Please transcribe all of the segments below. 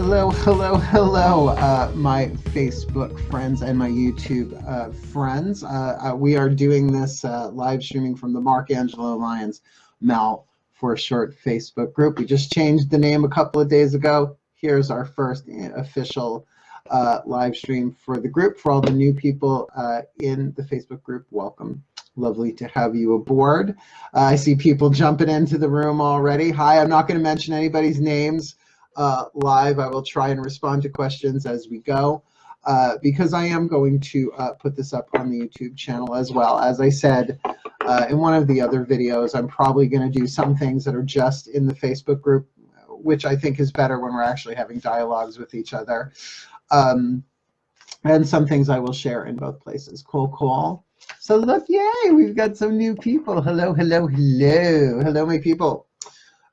Hello, hello, hello, my Facebook friends and my YouTube friends. We are doing this live streaming from the Mark Angelo Lions Mal for Short Facebook group. We just changed the name a couple of days ago. Here's our first official live stream for the group. For all the new people in the Facebook group, welcome. Lovely to have you aboard. I see people jumping into the room already. Hi, I'm not going to mention anybody's names live. I will try and respond to questions as we go because I am going to put this up on the YouTube channel as well. As I said in one of the other videos, I'm probably going to do some things that are just in the Facebook group, which I think is better when we're actually having dialogues with each other. And some things I will share in both places. Cool, cool. So look, yay, we've got some new people. Hello, hello, hello. Hello, my people.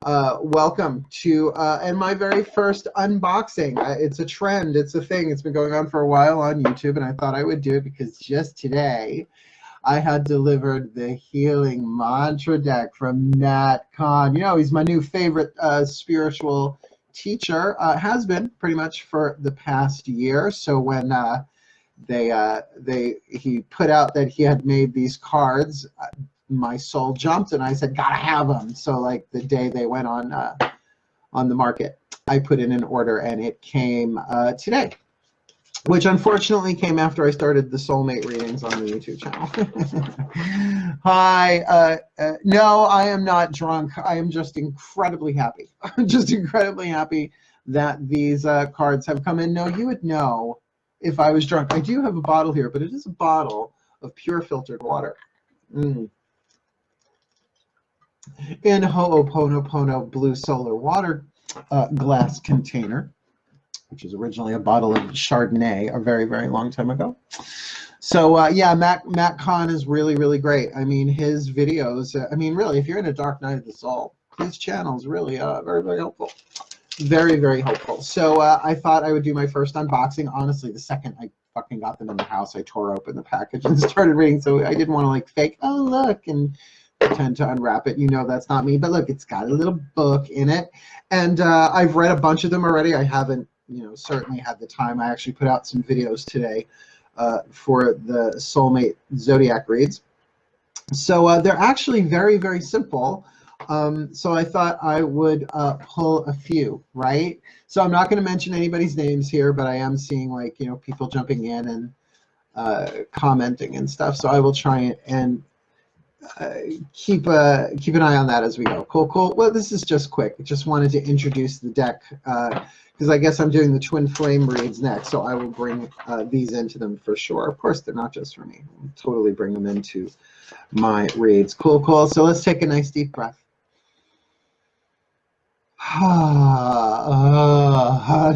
Welcome to and my very first unboxing. It's a trend, it's a thing. It's been going on for a while on YouTube, and I thought I would do it because just today I had delivered the Healing Mantra deck from Kahn. You know, he's my new favorite spiritual teacher, has been pretty much for the past year. So when he put out that he had made these cards, my soul jumped and I said, gotta have them. So like the day they went on the market, I put in an order and it came today, which unfortunately came after I started the soulmate readings on the YouTube channel. Hi, no, I am not drunk. I am just incredibly happy. I'm just incredibly happy that these cards have come in. No, you would know if I was drunk. I do have a bottle here, but it is a bottle of pure filtered water. In Ho'oponopono blue solar water glass container, which is originally a bottle of Chardonnay a very, very long time ago. So yeah, Matt Kahn is really, really great. I mean, his videos, I mean, really, if you're in a dark night of the soul, his channel is really very, very helpful. Very, very helpful. So I thought I would do my first unboxing. Honestly, the second I fucking got them in the house, I tore open the package and started reading. So I didn't want to like fake, oh, look, and pretend to unwrap it. You know that's not me. But look, it's got a little book in it. And I've read a bunch of them already. I haven't, you know, certainly had the time. I actually put out some videos today for the Soulmate Zodiac reads. So they're actually very, very simple. So I thought I would pull a few, right? So I'm not going to mention anybody's names here, but I am seeing like, you know, people jumping in and commenting and stuff. So I will try and keep an eye on that as we go. Cool, cool. Well, this is just quick. I just wanted to introduce the deck because I guess I'm doing the Twin Flame reads next, so I will bring these into them for sure. Of course, they're not just for me. I'll totally bring them into my reads. Cool, cool. So let's take a nice deep breath.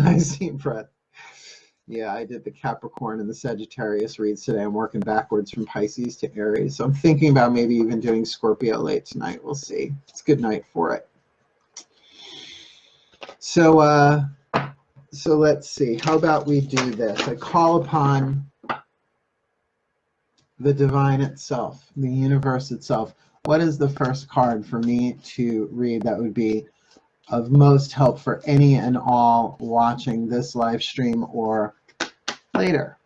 Nice deep breath. Yeah, I did the Capricorn and the Sagittarius reads today. I'm working backwards from Pisces to Aries. So I'm thinking about maybe even doing Scorpio late tonight. We'll see. It's a good night for it. So so let's see. How about we do this? I call upon the divine itself, the universe itself. What is the first card for me to read that would be of most help for any and all watching this live stream or later?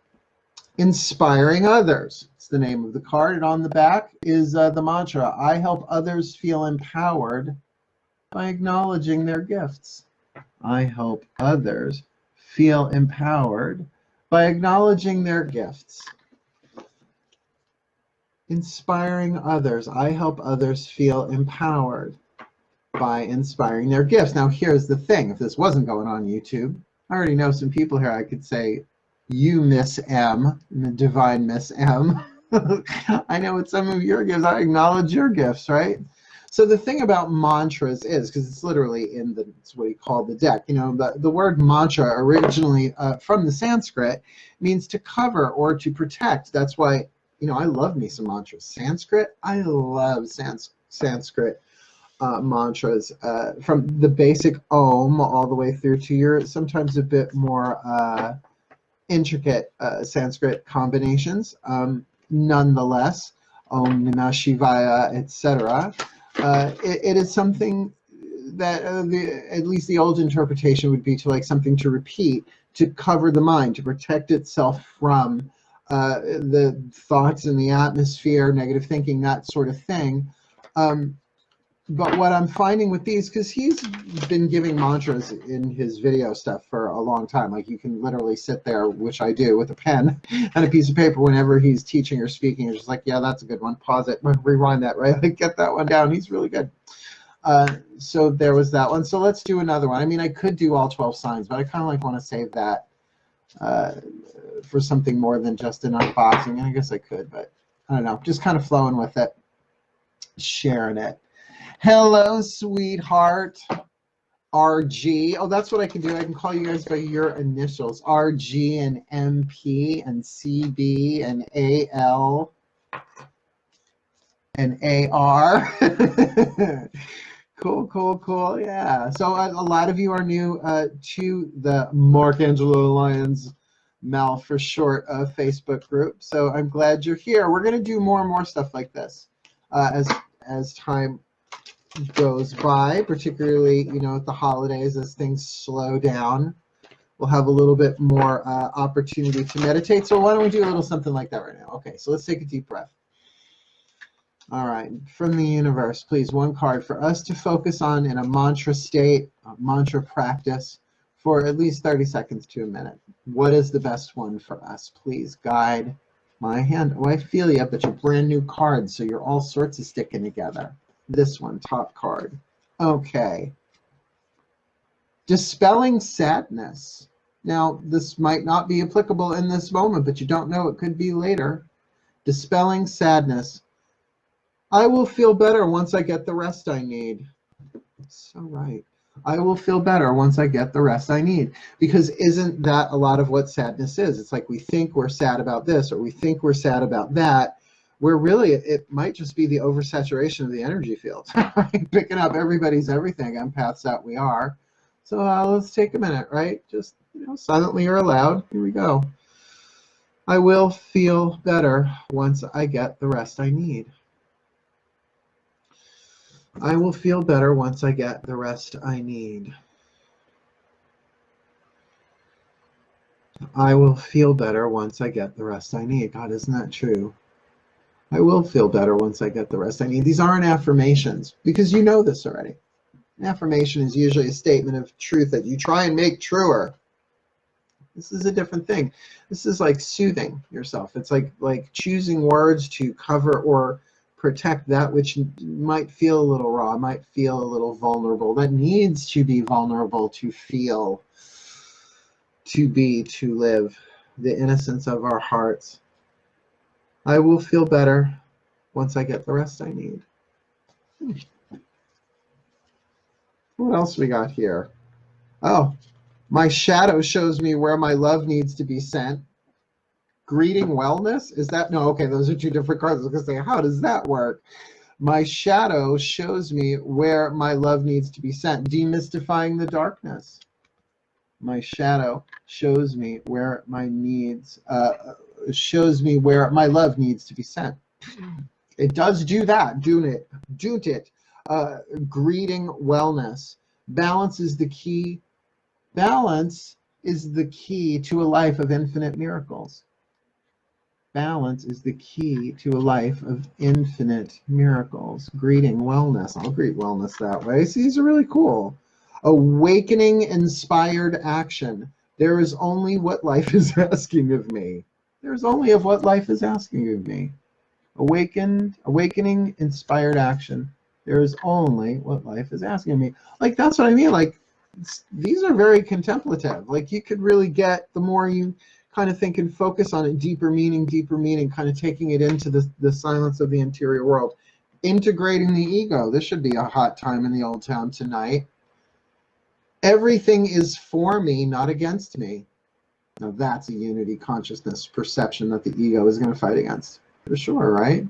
Inspiring others. It's the name of the card. And on the back is the mantra, I help others feel empowered by acknowledging their gifts. I help others feel empowered by acknowledging their gifts. Inspiring others. I help others feel empowered by inspiring their gifts. Now, here's the thing. If this wasn't going on YouTube, I already know some people here. I could say, you, Miss M, the divine Miss M. I know what some of your gifts are. I acknowledge your gifts, right? So the thing about mantras is, because it's literally in the, it's what he called the deck, you know, the word mantra originally from the Sanskrit means to cover or to protect. That's why, you know, I love me some mantras. Sanskrit, I love Sanskrit. Mantras from the basic Om all the way through to your sometimes a bit more intricate Sanskrit combinations. Nonetheless, Om Namah Shivaya, etc. It is something that at least the old interpretation would be to like something to repeat, to cover the mind, to protect itself from the thoughts in the atmosphere, negative thinking, that sort of thing. But what I'm finding with these, because he's been giving mantras in his video stuff for a long time, like you can literally sit there, which I do, with a pen and a piece of paper whenever he's teaching or speaking. You're just like, yeah, that's a good one. Pause it, rewind that, right? Like, get that one down. He's really good. So there was that one. So let's do another one. I mean, I could do all 12 signs, but I kind of like want to save that for something more than just an unboxing. I guess I could, but I don't know. Just kind of flowing with it, sharing it. Hello, sweetheart. RG. Oh, that's what I can do. I can call you guys by your initials. RG and MP and CB and AL and AR. Cool, cool, cool. Yeah. So a lot of you are new to the Mark Angelo Lyons Mal for short Facebook group. So I'm glad you're here. We're going to do more and more stuff like this as time goes by, particularly, you know, at the holidays, as things slow down. We'll have a little bit more opportunity to meditate. So why don't we do a little something like that right now? Okay, so let's take a deep breath. All right, from the universe, please, one card for us to focus on in a mantra state, a mantra practice for at least 30 seconds to a minute. What is the best one for us? Please guide my hand. Oh, I feel you, but you're brand new cards, so you're all sorts of sticking together. This one, top card. Okay. Dispelling sadness. Now, this might not be applicable in this moment, but you don't know, it could be later. Dispelling sadness. I will feel better once I get the rest I need. So right. I will feel better once I get the rest I need. Because isn't that a lot of what sadness is? It's like we think we're sad about this, or we think we're sad about that, where really it might just be the oversaturation of the energy field. Picking up everybody's everything, empaths that we are. So let's take a minute, right? Just, you know, silently or aloud. Here we go. I will feel better once I get the rest I need. I will feel better once I get the rest I need. I will feel better once I get the rest I need. God, isn't that true? I will feel better once I get the rest I need. These aren't affirmations, because you know this already. An affirmation is usually a statement of truth that you try and make truer. This is a different thing. This is like soothing yourself. It's like choosing words to cover or protect that which might feel a little raw, might feel a little vulnerable, that needs to be vulnerable to feel, to be, to live, the innocence of our hearts. I will feel better once I get the rest I need. What else we got here? Oh, my shadow shows me where my love needs to be sent. Greeting wellness? Is that? No, okay, those are two different cards. I was going to say, how does that work? My shadow shows me where my love needs to be sent. Demystifying the darkness. My shadow shows me where my needs, shows me where my love needs to be sent. It does do that, don't it? Greeting wellness. Balance is the key. Balance is the key to a life of infinite miracles. Balance is the key to a life of infinite miracles. Greeting wellness. I'll greet wellness that way. See, these are really cool. Awakening inspired action. There is only what life is asking of me. There's only of what life is asking of me. Awakening inspired action. There is only what life is asking of me. Like, that's what I mean. Like, these are very contemplative. Like, you could really get, the more you kind of think and focus on it, deeper meaning, kind of taking it into the silence of the interior world. Integrating the ego. This should be a hot time in the old town tonight. Everything is for me, not against me. Now that's a unity consciousness perception that the ego is going to fight against. For sure, right?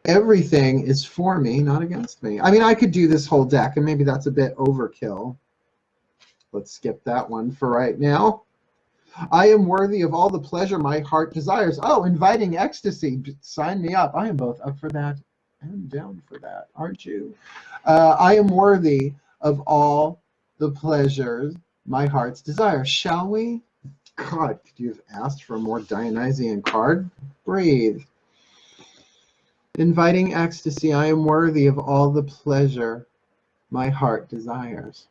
Everything is for me, not against me. I mean, I could do this whole deck, and maybe that's a bit overkill. Let's skip that one for right now. I am worthy of all the pleasure my heart desires. Oh, inviting ecstasy. Sign me up. I am both up for that and down for that, aren't you? I am worthy of all the pleasures my heart's desire. Shall we? God, could you have asked for a more Dionysian card? Breathe. Inviting ecstasy, I am worthy of all the pleasure my heart desires.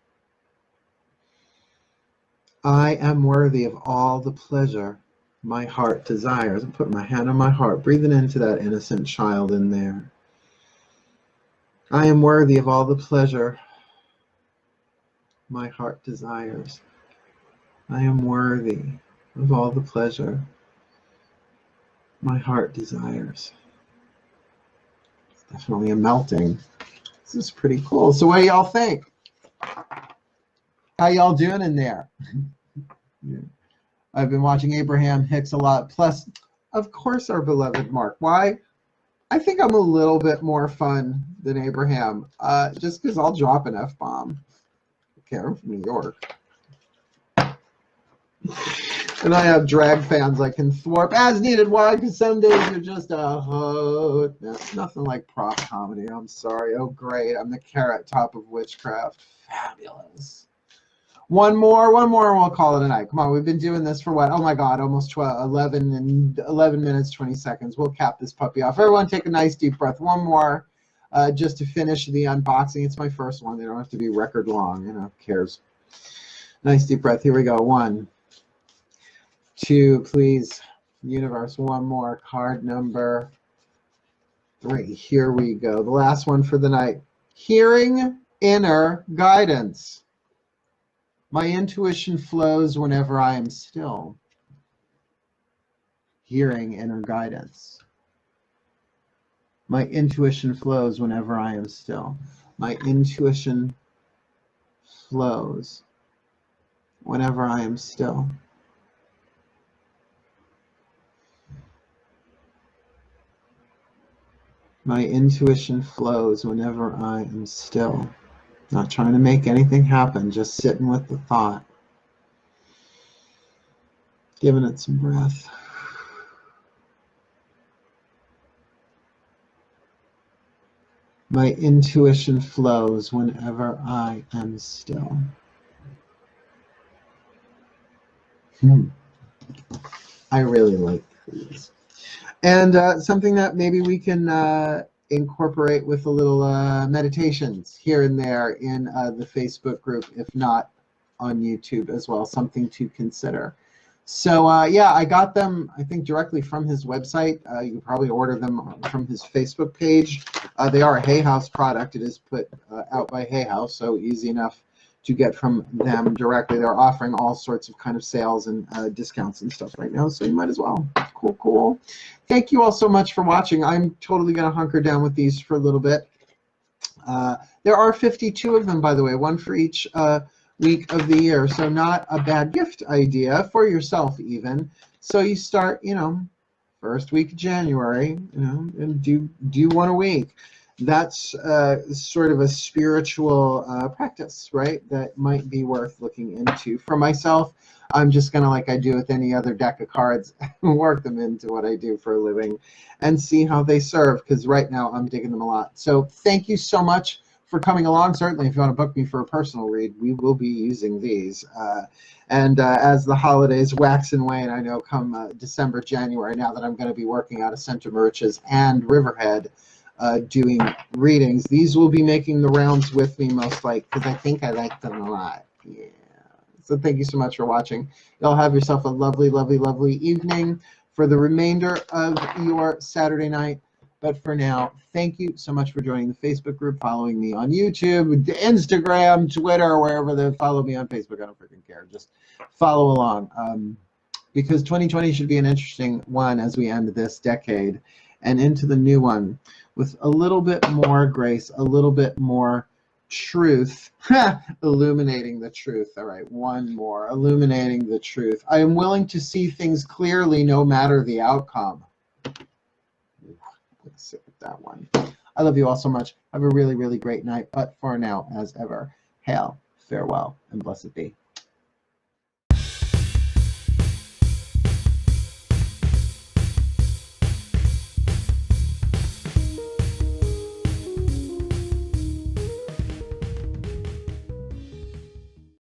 I am worthy of all the pleasure my heart desires. I'm putting my hand on my heart, breathing into that innocent child in there. I am worthy of all the pleasure my heart desires. I am worthy of all the pleasure my heart desires. It's definitely a melting. This is pretty cool. So what do y'all think? How y'all doing in there? Yeah. I've been watching Abraham Hicks a lot. Plus, of course, our beloved Mark. Why? I think I'm a little bit more fun than Abraham, just because I'll drop an F-bomb. Okay, I'm from New York. And I have drag fans I can thwart as needed. Why? Because some days you're just a hoot. That's nothing like prop comedy. I'm sorry. Oh, great. I'm the carrot top of witchcraft. Fabulous. One more, and we'll call it a night. Come on, we've been doing this for what? Oh my God, almost 11 minutes, 20 seconds. We'll cap this puppy off. Everyone take a nice deep breath. One more, just to finish the unboxing. It's my first one. They don't have to be record long. You know, who cares? Nice deep breath. Here we go. 1, 2, please, universe. One more. Card number 3. Here we go. The last one for the night. Hearing inner guidance. My intuition flows whenever I am still. Hearing inner guidance. My intuition flows whenever I am still. My intuition flows whenever I am still. My intuition flows whenever I am still. Not trying to make anything happen, just sitting with the thought. Giving it some breath. My intuition flows whenever I am still. I really like these. And something that maybe we can incorporate with a little meditations here and there in the Facebook group, if not on YouTube as well, something to consider. So yeah, I got them, I think, directly from his website. You can probably order them from his Facebook page. They are a Hay House product. It is put out by Hay House, so easy enough to get from them directly. They're offering all sorts of kind of sales and discounts and stuff right now, so you might as well. Cool, cool. Thank you all so much for watching. I'm totally going to hunker down with these for a little bit. There are 52 of them, by the way, one for each week of the year, so not a bad gift idea for yourself even. So you start, you know, first week of January, you know, and do one a week. That's sort of a spiritual practice, right? That might be worth looking into. For myself, I'm just going to, like I do with any other deck of cards, work them into what I do for a living and see how they serve, because right now I'm digging them a lot. So thank you so much for coming along. Certainly, if you want to book me for a personal read, we will be using these. And as the holidays wax and wane, I know come December, January, now that I'm going to be working out of Center Meriches and Riverhead, doing readings, these will be making the rounds with me most likely, because I think I like them a lot. Yeah. So thank you so much for watching. Y'all have yourself a lovely, lovely, lovely evening for the remainder of your Saturday night. But for now, thank you so much for joining the Facebook group, following me on YouTube, Instagram, Twitter, wherever they follow me on Facebook. I don't freaking care. Just follow along. Because 2020 should be an interesting one as we end this decade and into the new one with a little bit more grace, a little bit more truth, illuminating the truth. All right, one more, illuminating the truth. I am willing to see things clearly no matter the outcome. Let's sit with that one. I love you all so much. Have a really, really great night. But for now, as ever, hail, farewell, and blessed be.